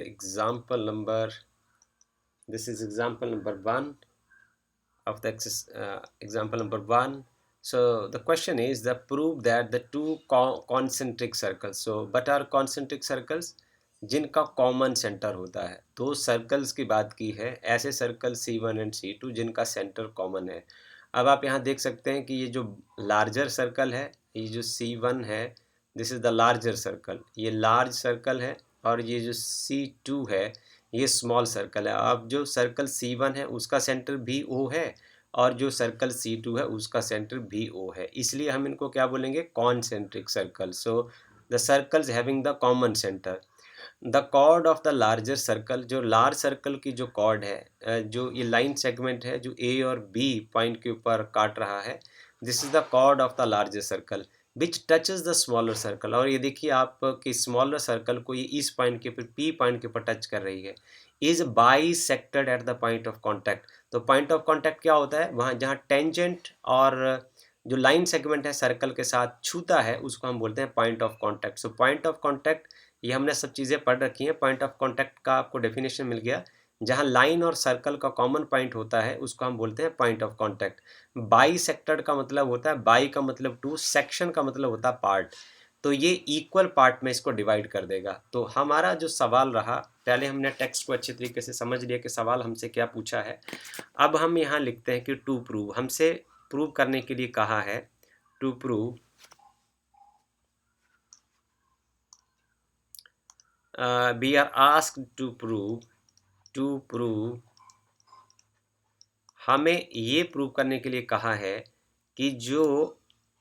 example number this is example number 1 of the example number 1. So the question is the prove that the two concentric circles, so what are concentric circles, जिनका common centre होता है। दो circles की बात की है, ऐसे circle C1 and C2 जिनका सेंटर कॉमन है। अब आप यहाँ देख सकते हैं कि ये जो लार्जर सर्कल है, ये जो C1 है, this is the larger circle, ये लार्ज सर्कल है, और ये जो C2 है ये स्मॉल सर्कल है। अब जो सर्कल C1 है उसका सेंटर भी O है, और जो सर्कल C2 है उसका सेंटर भी O है, इसलिए हम इनको क्या बोलेंगे, concentric circle. So the circles having the common centre. The chord of the larger circle, जो लार्ज सर्कल की जो कॉर्ड है, जो ये लाइन सेगमेंट है जो A और B पॉइंट के ऊपर काट रहा है, this is the chord of the larger circle which touches the smaller circle. और ये देखिए आप कि स्मॉलर सर्कल को ये इस पॉइंट के ऊपर P पॉइंट के ऊपर टच कर रही है, is bisected at the point of contact. तो पॉइंट ऑफ कॉन्टैक्ट क्या होता है, वहाँ जहाँ टेंजेंट और जो लाइन सेगमेंट है सर्कल के साथ छूता है उसको हम बोलते हैं point of contact. So point of contact, ये हमने सब चीज़ें पढ़ रखी हैं। पॉइंट ऑफ कॉन्टैक्ट का आपको डेफिनेशन मिल गया, जहाँ लाइन और सर्कल का कॉमन पॉइंट होता है उसको हम बोलते हैं पॉइंट ऑफ कॉन्टैक्ट। बाई सेक्टर्ड का मतलब होता है, बाई का मतलब टू, सेक्शन का मतलब होता है पार्ट, तो ये इक्वल पार्ट में इसको डिवाइड कर देगा। तो हमारा जो सवाल रहा, पहले हमने टेक्स्ट को अच्छी तरीके से समझ लिया कि सवाल हमसे क्या पूछा है। अब हम यहाँ लिखते हैं कि टू प्रूव, हमसे प्रूव करने के लिए कहा है, to prove we are asked to prove हमें ये प्रूव करने के लिए कहा है कि जो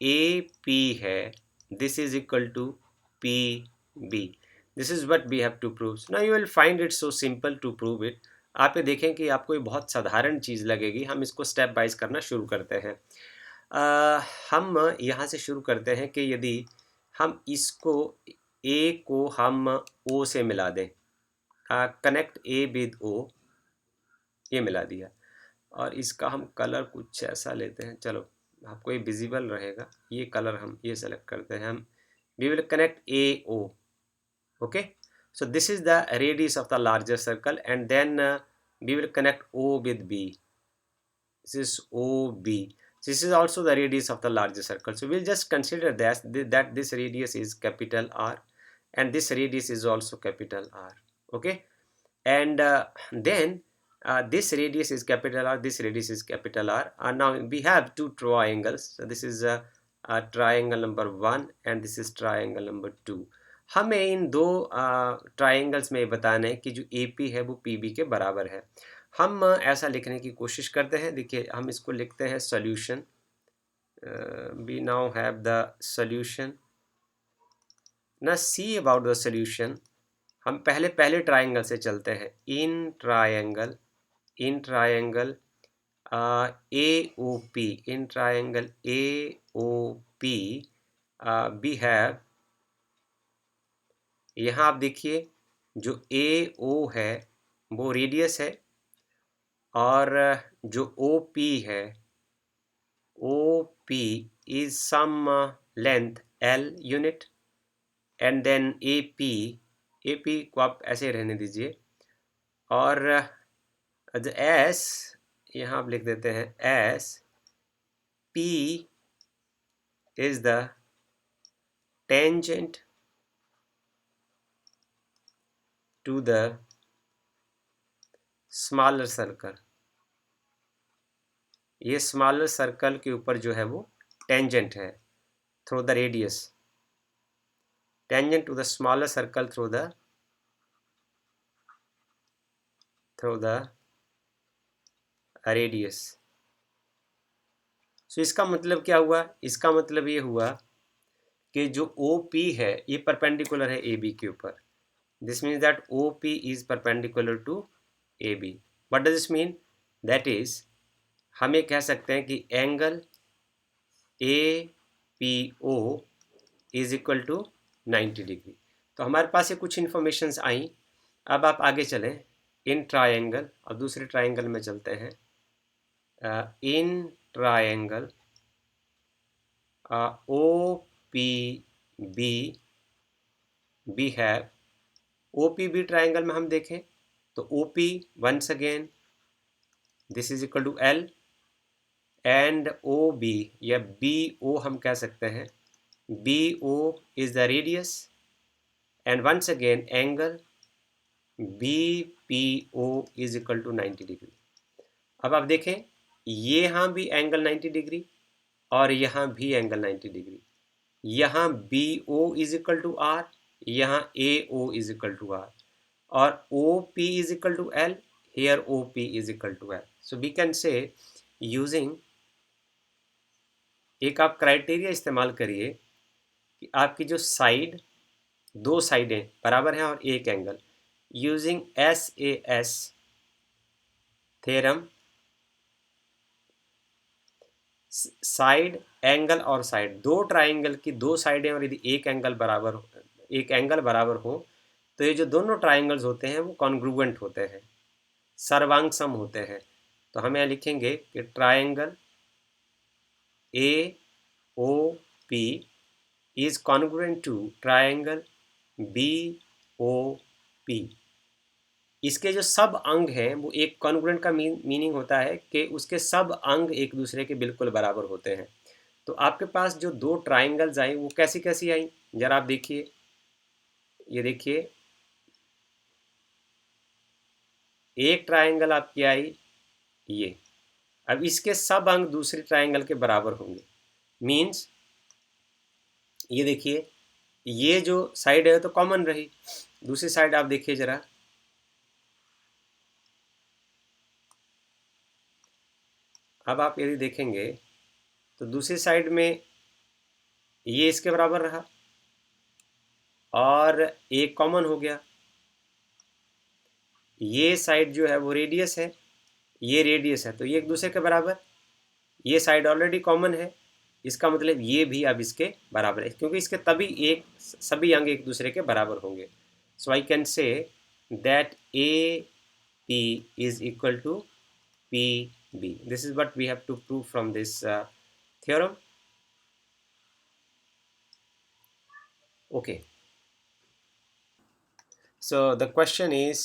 AP है this is equal to PB। This is what we have to prove. Now you will find it so simple to prove it. आप ये देखें कि आपको ये बहुत साधारण चीज़ लगेगी। हम इसको स्टेप वाइज करना शुरू करते हैं। हम यहाँ से शुरू करते हैं कि यदि हम इसको A को हम O से मिला दें, कनेक्ट A विद O, ये मिला दिया, और इसका हम कलर कुछ ऐसा लेते हैं, चलो आपको ये विजिबल रहेगा, ये कलर हम ये सेलेक्ट करते हैं। हम we will connect AO, okay. So this is the radius of the larger circle, and then we will connect O with B. This is OB. This is also the radius of the larger circle. So we'll just consider that this radius is capital R, and this radius is also capital R. Okay, and then this radius is capital R, this radius is capital R. Now we have two triangles. So this is triangle number 1 and this is triangle number 2. हमें इन दो triangles में बताना है कि जो AP है वो PB के बराबर है। हम ऐसा लिखने की कोशिश करते हैं। देखिए हम इसको लिखते हैं solution. we now have the solution. now see about the solution. हम पहले ट्राइंगल से चलते हैं। In triangle AOP, in triangle AOP we have, यहाँ आप देखिए जो AO है वो रेडियस है, और जो OP है, OP is some length L unit, and then AP को आप ऐसे रहने दीजिए, और S यहाँ आप लिख देते हैं S, P is the tangent to the smaller circle. ये स्मॉलर सर्कल के ऊपर जो है वो टेंजेंट है through the radius, tangent to the smaller circle through the radius. So इसका मतलब क्या हुआ, इसका मतलब ये हुआ कि जो OP है ये परपेंडिकुलर है AB के ऊपर। This means that OP is perpendicular to AB। What does this mean, that is हम ये कह सकते हैं कि angle APO is equal to 90 degree. तो हमारे पास ये कुछ इन्फॉर्मेशंस आई। अब आप आगे चलें इन ट्रायंगल, अब दूसरे ट्रायंगल में चलते हैं। In triangle OPB we have O P B triangle में हम देखें तो O P once again this is equal to L and O B या बी ओ हम कह सकते हैं B O is the radius and once again angle B P O is equal to 90 degree. अब आप देखें यहाँ भी एंगल 90 डिग्री और यहाँ भी एंगल 90 डिग्री। यहाँ B O is equal to R, यहाँ A O is equal to R और O P is equal to L, here OP is equal to L. So we can say using एक आप criteria इस्तेमाल करिए कि आपकी जो साइड दो साइडें बराबर हैं और एक angle using SAS theorem side angle और साइड दो ट्राइंगल की दो साइडें और यदि एक एंगल बराबर हो तो ये जो दोनों ट्राइंगल्स होते हैं वो कॉन्ग्रुएंट होते हैं, सर्वांग सम होते हैं। तो हम यहाँ लिखेंगे कि triangle A O P is congruent to triangle B O P. इसके जो सब अंग हैं वो एक कॉन्ग्रुएंट का मीनिंग होता है कि उसके सब अंग एक दूसरे के बिल्कुल बराबर होते हैं। तो आपके पास जो दो ट्राइंगल्स आई वो कैसी कैसी आई जरा आप देखिए, ये देखिए एक ट्राइंगल आपकी आई ये, अब इसके सब अंग दूसरे ट्राइंगल के बराबर होंगे। मीन्स ये देखिए ये जो साइड है तो कॉमन रही, दूसरी साइड आप देखिए जरा, अब आप यदि देखेंगे तो दूसरी साइड में ये इसके बराबर रहा और एक कॉमन हो गया। ये साइड जो है वो रेडियस है, ये रेडियस है तो ये एक दूसरे के बराबर, ये साइड ऑलरेडी कॉमन है, इसका मतलब ये भी अब इसके बराबर है क्योंकि इसके तभी एक सभी अंग एक दूसरे के बराबर होंगे। So I can say that A P is equal to P B. This is what we have to prove from this theorem. Okay, so the question is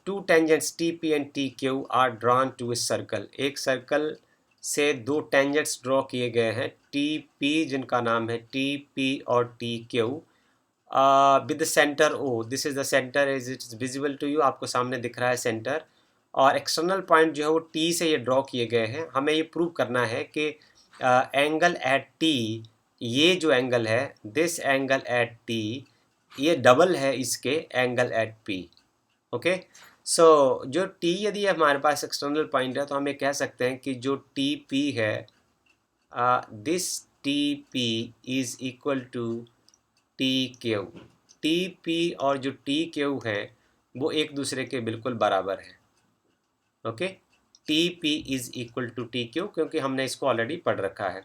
two tangents TP and TQ are drawn to a circle. एक circle से दो tangents draw किए गए हैं TP जिनका नाम है TP और TQ with centre O. This is the centre is it's visible to you, आपको सामने दिख रहा है सेंटर, और एक्सटर्नल पॉइंट जो है वो T से ये ड्रॉ किए गए हैं। हमें ये प्रूव करना है कि एंगल एट T, ये जो एंगल है दिस एंगल एट T ये डबल है इसके एंगल एट P। ओके, सो जो T यदि हमारे पास एक्सटर्नल पॉइंट है तो हम ये कह सकते हैं कि जो TP है this TP is equal to TQ। TP और जो TQ है वो एक दूसरे के बिल्कुल बराबर है। Okay, TP is equal to TQ क्योंकि हमने इसको ऑलरेडी पढ़ रखा है।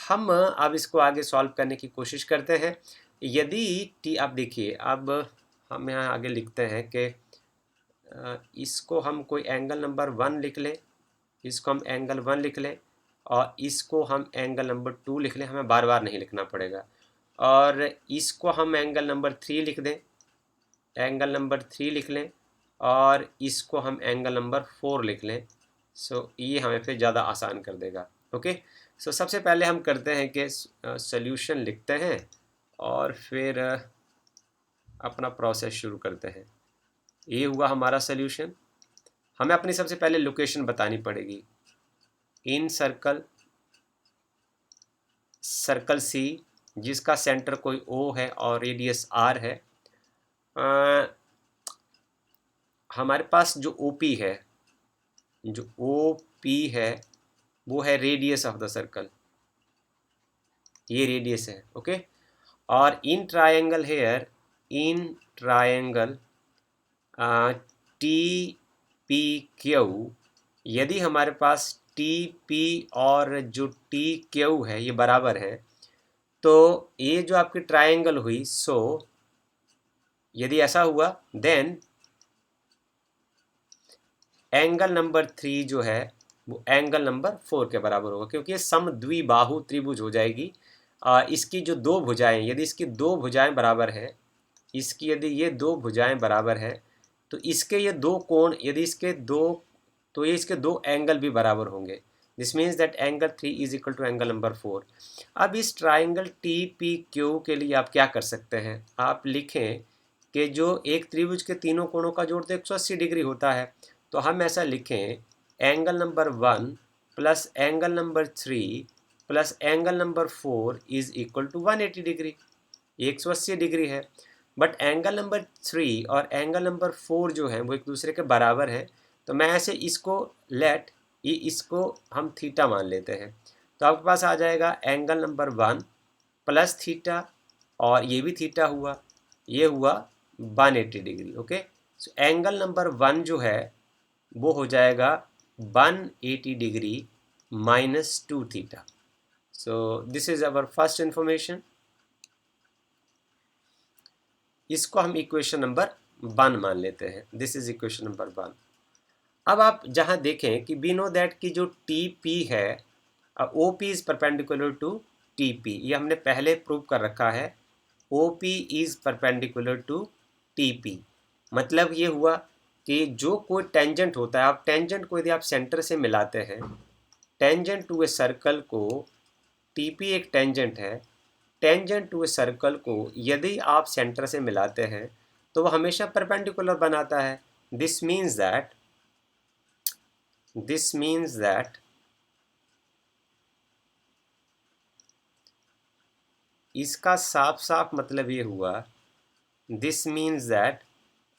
हम अब इसको आगे सॉल्व करने की कोशिश करते हैं। यदि T, आप देखिए अब हम यहाँ आगे लिखते हैं कि इसको हम कोई एंगल नंबर 1 लिख लें, इसको हम एंगल 1 लिख लें और इसको हम एंगल नंबर 2 लिख लें, हमें बार बार नहीं लिखना पड़ेगा। और इसको हम एंगल नंबर 3 लिख दें, एंगल नंबर 3 लिख लें और इसको हम एंगल नंबर 4 लिख लें। सो ये हमें फिर ज़्यादा आसान कर देगा। ओके, सो सबसे पहले हम करते हैं कि सॉल्यूशन लिखते हैं और फिर अपना प्रोसेस शुरू करते हैं। ये हुआ हमारा सॉल्यूशन। हमें अपनी सबसे पहले लोकेशन बतानी पड़ेगी। इन सर्कल C जिसका सेंटर कोई O है और रेडियस R है, हमारे पास जो OP है, जो OP है वो है रेडियस ऑफ द सर्कल, ये रेडियस है। ओके, और in triangle here, in triangle TPQ यदि हमारे पास TP और जो TQ है ये बराबर है तो ये जो आपकी ट्रायंगल हुई, सो यदि ऐसा हुआ देन एंगल नंबर 3 जो है वो एंगल नंबर 4 के बराबर होगा क्योंकि ये समद्विबाहु त्रिभुज हो जाएगी। इसकी जो दो भुजाएं, यदि इसकी दो भुजाएं बराबर हैं इसकी यदि ये दो भुजाएं बराबर है तो इसके ये दो कोण, यदि इसके दो, तो ये इसके दो एंगल भी बराबर होंगे। This means that angle 3 is equal to angle number 4। अब इस ट्राइंगल टी पी क्यू के लिए आप क्या कर सकते हैं, आप लिखें कि जो एक त्रिभुज के तीनों कोणों का जोड़ तो 180 डिग्री होता है, तो हम ऐसा लिखें angle number 1 plus angle number 3 plus angle number 4 is equal to 180 degree. 180 degree है, बट एंगल नंबर 3 और एंगल नंबर 4 जो है वो एक दूसरे के बराबर है, तो मैं ऐसे इसको इसको हम थीटा मान लेते हैं। तो आपके पास आ जाएगा एंगल नंबर 1 प्लस थीटा, और ये भी थीटा हुआ, ये हुआ 180 डिग्री। ओके, सो एंगल नंबर 1 जो है वो हो जाएगा 180 degree minus 2 theta. So this is our first information. इसको हम इक्वेशन नंबर 1 मान लेते हैं। This is equation number 1। अब आप जहां देखें कि वी नो दैट की जो टी पी है, O P is perpendicular to T P, ये हमने पहले प्रूव कर रखा है। O P is perpendicular to T P, मतलब ये हुआ कि जो कोई टेंजेंट होता है, आप टेंजेंट को यदि आप सेंटर से मिलाते हैं, टेंजेंट टू ए सर्कल को, टी पी एक टेंजेंट है, टेंजेंट टू ए सर्कल को यदि आप सेंटर से मिलाते हैं तो वह हमेशा परपेंडिकुलर बनाता है। दिस मीन्स दैट इसका साफ साफ मतलब ये हुआ, दिस मीन्स दैट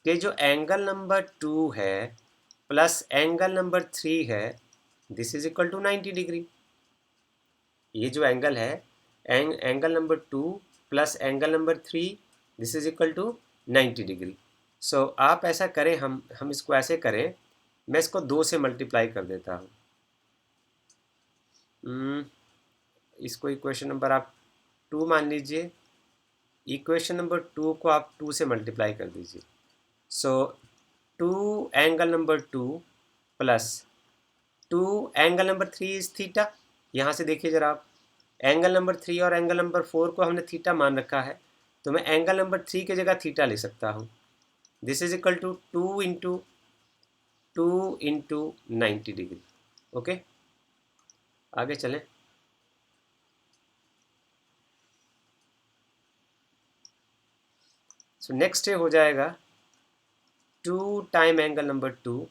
कि जो एंगल नंबर 2 है प्लस एंगल नंबर 3 है, this is equal to 90 degree. ये जो एंगल है, angle number 2 plus angle number 3, this is equal to 90 degree. So आप ऐसा करें, हम इसको ऐसे करें, मैं इसको 2 से मल्टीप्लाई कर देता हूँ। इसको इक्वेशन नंबर आप 2 मान लीजिए, इक्वेशन नंबर 2 को आप 2 से मल्टीप्लाई कर दीजिए। सो 2 angle number 2 plus 2 angle number 3 is theta. यहाँ से देखिए जरा आप, एंगल नंबर 3 और एंगल नंबर 4 को हमने थीटा मान रखा है, तो मैं एंगल नंबर 3 की जगह थीटा लिख सकता हूँ। This is equal to 2 into 90 degree. Okay, आगे चलें। सो नेक्स्ट हो जाएगा 2 time angle number 2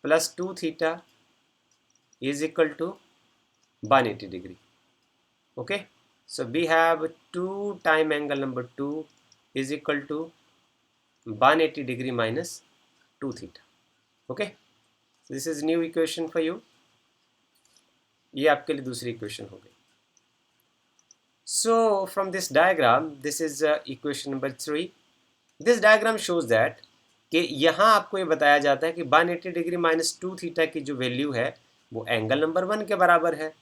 plus 2 theta is equal to 180 degree. Okay, so we have 2 time angle number 2 is equal to 180 degree minus 2 theta. Okay, so this is new equation for you. ये आपके लिए दूसरी equation हो गई। So from this diagram, this is equation number 3. This diagram shows that कि यहाँ आपको ये बताया जाता है कि 180 डिग्री माइनस 2 थीटा की जो वैल्यू है वो एंगल नंबर 1 के बराबर है।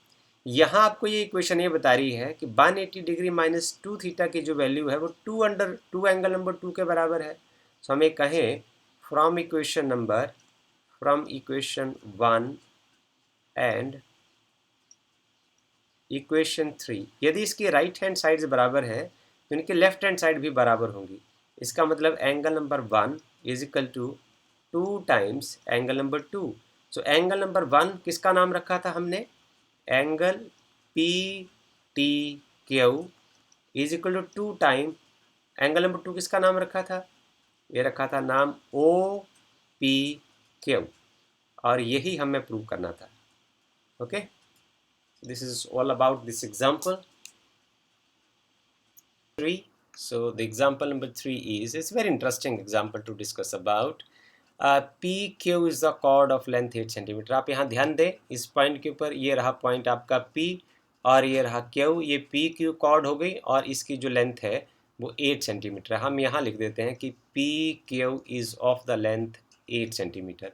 यहाँ आपको ये इक्वेशन ये बता रही है कि 180 डिग्री माइनस 2 थीटा की जो वैल्यू है वो 2 एंगल नंबर 2 के बराबर है। सो हमें कहें फ्रॉम इक्वेशन 1 एंड इक्वेशन 3, यदि इसकी राइट हैंड साइड बराबर है तो इनकी लेफ्ट हैंड साइड भी बराबर होंगी। इसका मतलब angle number 1 is equal to 2 times angle number 2। So angle number 1 किसका नाम रखा था हमने, angle P T Q is equal to 2 time angle number 2 किसका नाम रखा था, ये रखा था नाम ओ पी क्यू, और यही हमें प्रूव करना था। Okay, this is all about this example 3. So the example number 3 is, it's a very interesting example to discuss about. PQ is the chord of length 8 cm. आप यहाँ ध्यान दें इस पॉइंट के ऊपर, ये रहा पॉइंट आपका P और ये रहा Q, ये PQ chord हो गई और इसकी जो लेंथ है वो 8 सेंटीमीटर। हम यहाँ लिख देते हैं कि PQ is of the length 8 centimeter.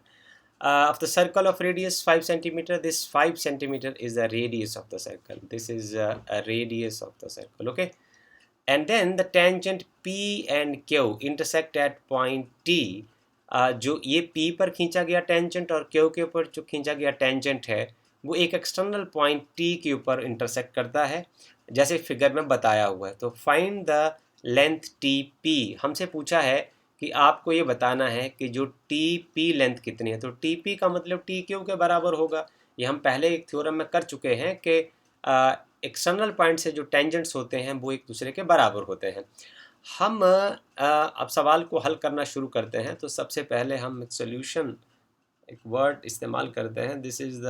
Of the circle of radius 5 centimeter, this 5 centimeter is the radius of the circle. This is a radius of the circle. Okay, and then the tangent P and Q intersect at point T. जो ये P पर खींचा गया tangent और Q के ऊपर जो खींचा गया टेंजेंट है वो एक एक्सटर्नल पॉइंट T के ऊपर इंटरसेक्ट करता है, जैसे फिगर में बताया हुआ है। तो find the length T P हमसे पूछा है कि आपको ये बताना है कि जो टी पी लेंथ कितनी है। तो टी पी का मतलब टी क्यू के बराबर होगा। ये हम पहले एक थ्योरम में कर चुके हैं कि एक्सटर्नल पॉइंट से जो टेंजेंट्स होते हैं वो एक दूसरे के बराबर होते हैं। हम अब सवाल को हल करना शुरू करते हैं। तो सबसे पहले हम एक सोल्यूशन, एक वर्ड इस्तेमाल करते हैं। This is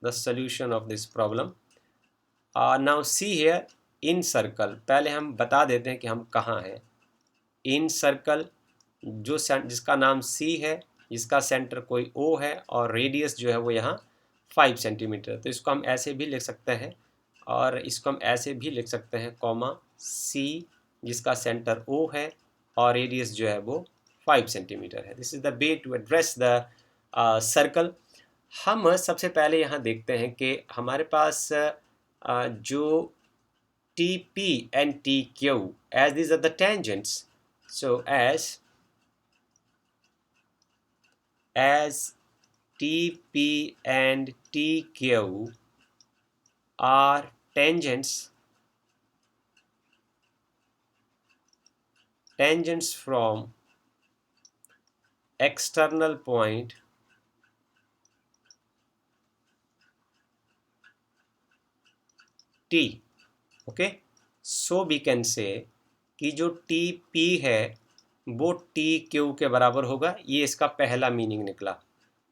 the solution of this problem. Now see here, in circle, पहले हम बता देते हैं कि हम कहाँ हैं। इन सर्कल जो जिसका नाम सी है, जिसका सेंटर कोई ओ है और रेडियस जो है वो यहाँ 5 सेंटीमीटर। तो इसको हम ऐसे भी लिख सकते हैं और इसको हम ऐसे भी लिख सकते हैं, कॉमा सी जिसका सेंटर ओ है और रेडियस जो है वो 5 सेंटीमीटर है। This is the way to address the circle. हम सबसे पहले यहाँ देखते हैं कि हमारे पास जो T P and T Q, as these are the tangents, so as TP and TQ are tangents from external point T, okay, so we can say कि जो TP है वो TQ के बराबर होगा। ये इसका पहला मीनिंग निकला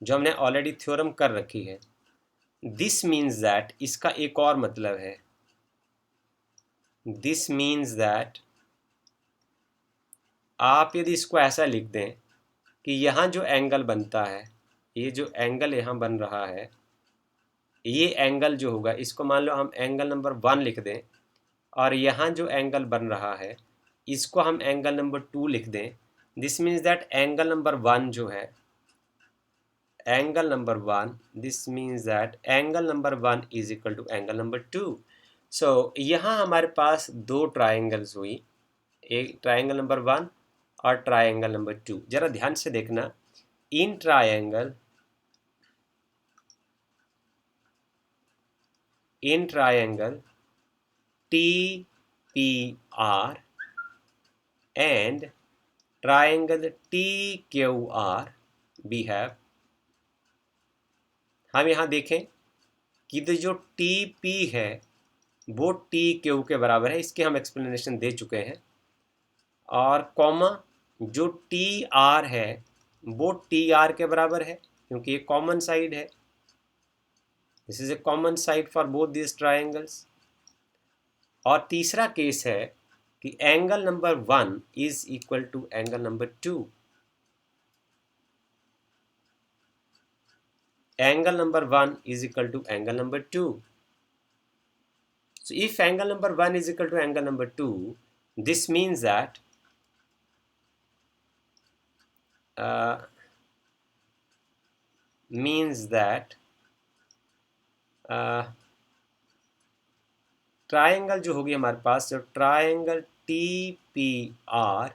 जो हमने ऑलरेडी थ्योरम कर रखी है। दिस मीन्स दैट, इसका एक और मतलब है, दिस मीन्स दैट, आप यदि इसको ऐसा लिख दें कि यहाँ जो एंगल बनता है, ये जो एंगल यहाँ बन रहा है, ये एंगल जो होगा, इसको मान लो हम एंगल नंबर 1 लिख दें, और यहाँ जो एंगल बन रहा है इसको हम एंगल नंबर 2 लिख दें। This means that angle number 1 जो है, angle number 1, this means that angle number 1 is equal to angle number 2। So यहाँ हमारे पास दो ट्राइंगल्स हुई, एक ट्राइंगल नंबर 1 और ट्राइंगल नंबर 2। जरा ध्यान से देखना, in triangle TPR and triangle TQR we have, हम यहाँ देखें कि तो जो TP है वो TQ के बराबर है, इसके हम एक्सप्लेनेशन दे चुके हैं। और कॉमा जो TR है वो TR के बराबर है क्योंकि ये कॉमन साइड है। This is a common side for both this triangles. और तीसरा केस है कि angle number 1 is equal to angle number 2। Angle number 1 is equal to angle number 2. So if angle number 1 is equal to angle number 2, this means that uh, triangle जो होगी हमारे पास, जो triangle TPR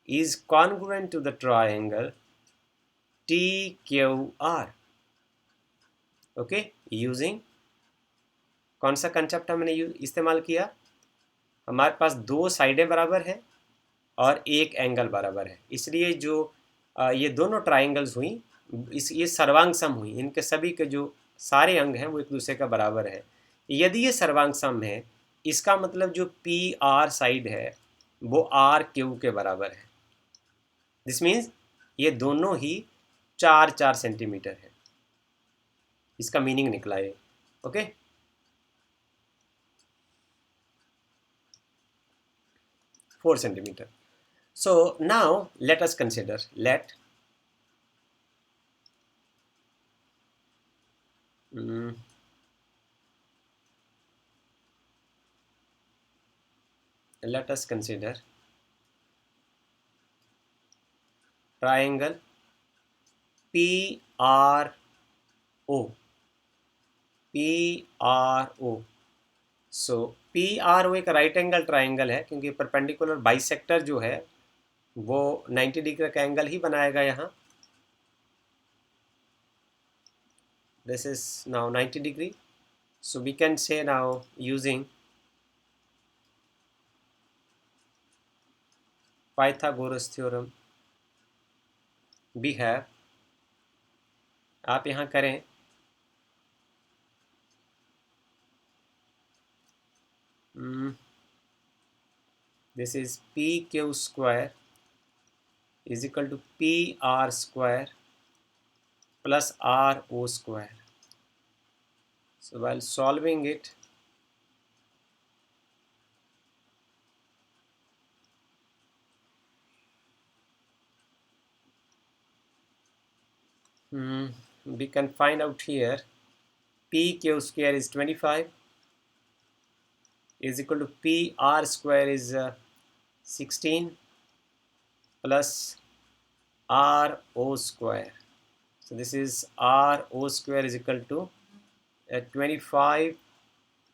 is congruent to the triangle TQR. Okay, using कौन सा concept हमने इस्तेमाल किया, हमारे पास दो साइडें बराबर हैं और एक एंगल बराबर है, इसलिए जो ये दोनों ट्राइंगल्स हुई ये सर्वांग सम हुई, इनके सभी के जो सारे अंग हैं वो एक दूसरे का बराबर है। यदि ये सर्वांग सम है, इसका मतलब जो PR साइड है वो RQ के बराबर है। दिस मीन्स ये दोनों ही 4-4 सेंटीमीटर है, इसका मीनिंग निकला ये। Okay, 4 centimeter. So now let us consider, let us consider triangle PRO. सो PRO एक राइट एंगल ट्राइंगल है क्योंकि परपेंडिकुलर बाइसेक्टर जो है वो 90 डिग्री का एंगल ही बनाएगा यहाँ। This is now 90 degree. So we can say now using Pythagoras theorem we have, आप यहाँ करें, this is PQ square is equal to PR square plus RO square. So while solving it, we can find out here PQ square is 25 is equal to PR square is 16 plus RO square. So this is RO square is equal to 25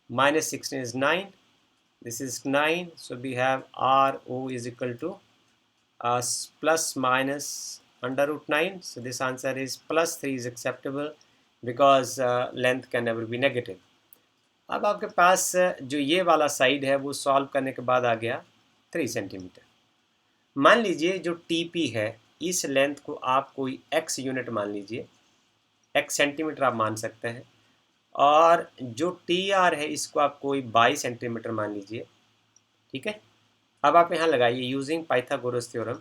minus 16 is 9. This is 9. So we have RO is equal to plus minus under root 9. So this answer is plus 3 is acceptable because length can never be negative. अब आपके पास जो ये वाला side है वो solve करने के बाद आ गया 3 सेंटीमीटर। मान लीजिए जो टीपी है इस लेंथ को आप कोई एक्स यूनिट मान लीजिए, एक्स सेंटीमीटर आप मान सकते हैं, और जो टी आर है इसको आप कोई 22 सेंटीमीटर मान लीजिए। ठीक है, अब आप यहाँ लगाइए using Pythagoras theorem,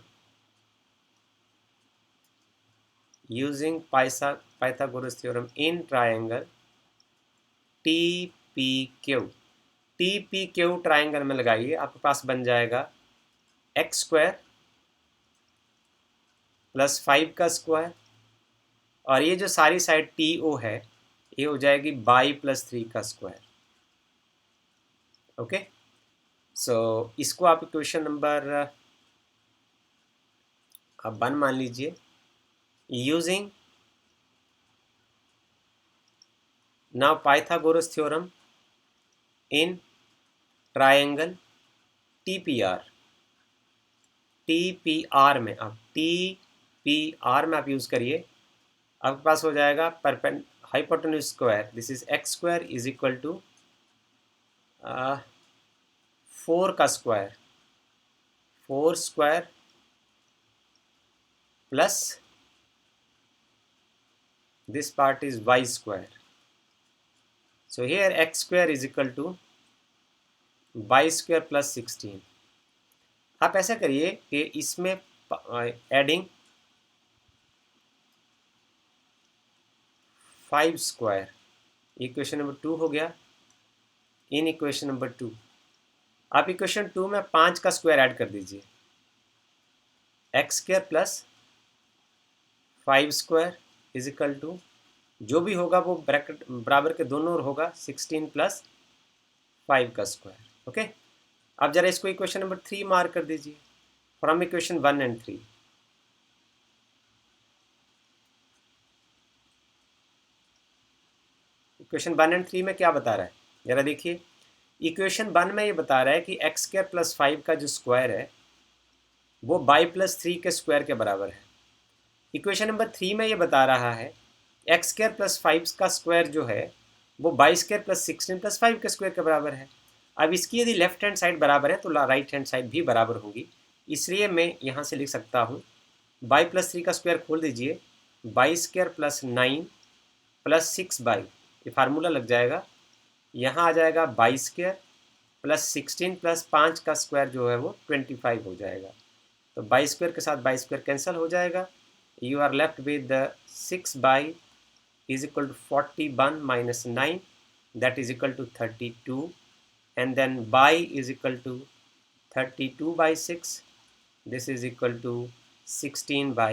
using Pythagoras theorem in triangle T P Q. T P Q triangle में लगाइए, आपके पास बन जाएगा एक्स स्क्वायर प्लस 5 का स्क्वायर, और ये जो सारी साइड टी ओ है ये हो जाएगी बाई प्लस 3 का स्क्वायर। ओके, सो इसको आप इक्वेशन नंबर आप 1 मान लीजिए। Using now Pythagoras theorem in triangle TPR. TPR में आप टीपीआर में आप यूज़ करिए, आपके पास हो जाएगा hypotenuse square, this is X square is equal to 4 का square, 4 square plus this part is y square. So here x square is equal to y square plus 16. आप ऐसा करिए कि इसमें एडिंग 5 स्क्वायर, इक्वेशन नंबर 2 हो गया। In equation number 2 आप equation 2 में 5 का स्क्वायर ऐड कर दीजिए, X square plus 5 square is equal to जो भी होगा वो ब्रैकेट बराबर के दोनों ओर होगा 16 प्लस 5 का स्क्वायर। ओके, अब जरा इसको इक्वेशन नंबर 3 मार्क कर दीजिए from equation 1 and 3। Equation 1 and 3 में क्या बता रहा है जरा देखिए। इक्वेशन 1 में ये बता रहा है कि एक्स स्क्वायर प्लस 5 का जो स्क्वायर है वो बाई प्लस 3 के स्क्वायर के बराबर है। इक्वेशन नंबर 3 में ये बता रहा है एक्स स्क्वायर प्लस 5 का स्क्वायर जो है वो बाई स्क्वायर प्लस 16 प्लस 5 के स्क्वायर के बराबर है। अब इसकी यदि लेफ्ट हैंड साइड बराबर है तो राइट हैंड साइड भी बराबर होगी, इसलिए मैं यहाँ से लिख सकता हूँ बाई प्लस 3 का स्क्वायर खोल दीजिए, by square plus 9 plus 6 by, ये फार्मूला लग जाएगा, यहाँ आ जाएगा बाई स्क्वायर प्लस 16 प्लस 5 का स्क्वायर जो है वो 25 हो जाएगा। तो बाई स्क्वायर के साथ बाई स्क्वायर कैंसिल हो जाएगा, you are left with 6 by is equal to 41 minus 9, that is equal to 32, and then by is equal to 32 by 6, this is equal to 16 by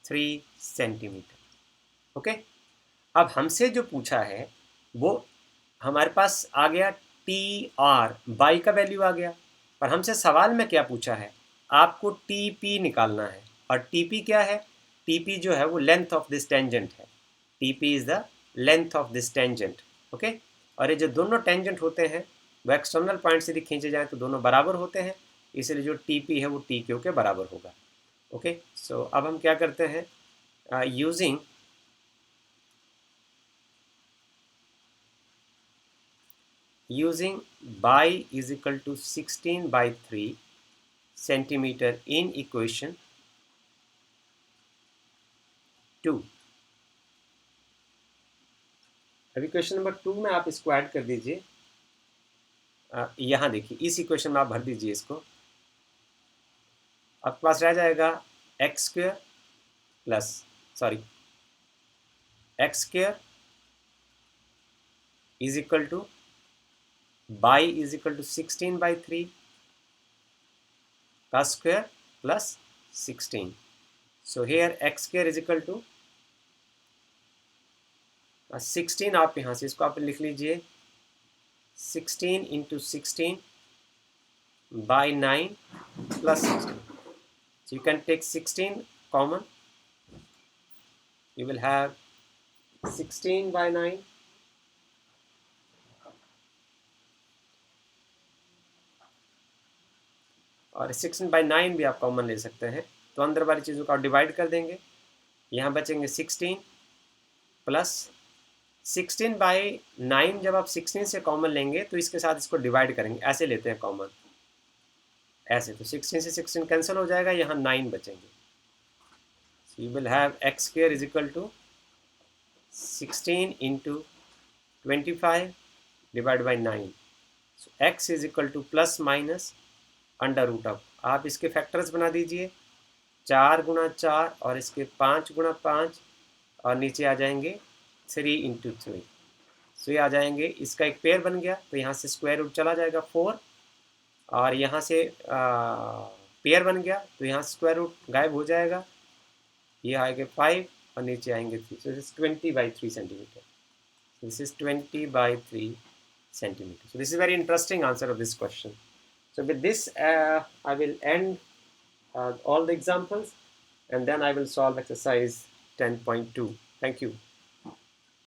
3 centimetre. Okay, अब हमसे जो पूछा है वो हमारे पास आ गया टी आर, बाई का वैल्यू आ गया, पर हमसे सवाल में क्या पूछा है, आपको टी पी निकालना है, और टी पी क्या है, टी पी जो है वो लेंथ ऑफ दिस टेंजेंट है, TP is the length of this tangent. Okay, और ये जो दोनों टेंजेंट होते हैं वो एक्सटर्नल पॉइंट से यदि खींचे जाएं तो दोनों बराबर होते हैं, इसलिए जो TP है वो TQ के बराबर होगा। ओके, सो अब हम क्या करते हैं, using by is equal to 16 by 3, centimeter in equation 2। अभी क्वेश्चन नंबर 2 में आप इसको ऐड कर दीजिए। यहाँ देखिए इस इक्वेशन में आप भर दीजिए इसको। आपके पास रह जाएगा X square plus X square is equal to by is equal to 16/3 का square plus 16। So here X square is equal to 16। आप यहाँ से इसको आप लिख लीजिए 16 into 16 by 9 plus 16. So you can take 16 common. You will have 16 by 9 और 16 by 9 भी आप कॉमन ले सकते हैं। तो अंदर वाली चीज़ों को आप डिवाइड कर देंगे। यहाँ बचेंगे 16 प्लस 16 बाई 9। जब आप 16 से कॉमन लेंगे तो इसके साथ इसको डिवाइड करेंगे, ऐसे लेते हैं कॉमन, ऐसे। तो 16 से 16 कैंसिल हो जाएगा, यहाँ 9 बचेंगे। So you will have x square is equal to 16 into 25 divided by 9. So x is equal to plus minus under root of, आप इसके फैक्टर्स बना दीजिए 4 गुणा 4 और इसके 5 गुणा 5 और नीचे आ जाएंगे 3 इंटू 3। सो ये आ जाएंगे, इसका एक पेयर बन गया तो यहाँ से स्क्वायर रूट चला जाएगा 4 और यहाँ से पेयर बन गया तो यहाँ स्क्वायर रूट गायब हो जाएगा। ये आएंगे 5 और नीचे आएंगे 3। सो this is 20/3 centimetre. This is 20/3 centimeter. So this is very interesting answer of this question. So with this I will end all the examples and then I will solve exercise 10.2. Thank you.